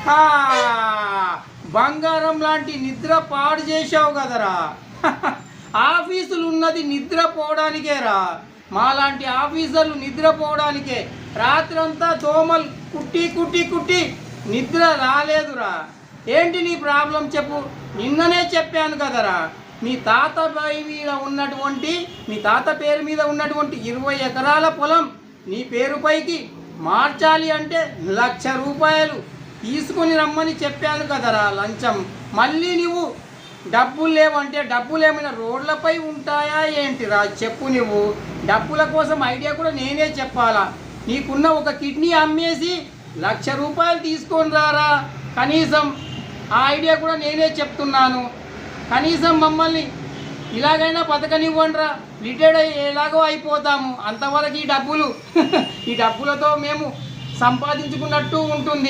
ఆ, బంగారం లాంటి నిద్ర పాడు చేసావు కదరా. ఆఫీసులు ఉన్నది నిద్రపోవడానికేరా. మాలాంటి ఆఫీసర్లు నిద్రపోవడానికే. రాత్రంతా దోమలు కుట్టి కుట్టి కుట్టి నిద్ర రాలేదురా. ఏంటి నీ ప్రాబ్లం చెప్పు. నిన్ననే చెప్పాను కదరా, మీ తాత పేరు మీద ఉన్నటువంటి 20 ఎకరాల పొలం నీ పేరుపైకి మార్చాలి అంటే ₹1,00,000 తీసుకొని రమ్మని చెప్పాను కదరా లంచం. మళ్ళీ నువ్వు డబ్బులు లేవంటే డబ్బులు ఏమైనా రోడ్లపై ఉంటాయా ఏంటిరా చెప్పు. నువ్వు డబ్బుల కోసం ఐడియా కూడా నేనే చెప్పాలా? నీకున్న ఒక కిడ్నీ అమ్మేసి ₹1,00,000 తీసుకొని రారా. కనీసం ఆ ఐడియా కూడా నేనే చెప్తున్నాను. కనీసం మమ్మల్ని ఇలాగైనా బతకనివ్వండిరా. రిటైర్డ్ ఎలాగో అయిపోతాము. అంతవరకు ఈ డబ్బులతో మేము సంపాదించుకున్నట్టు ఉంటుంది.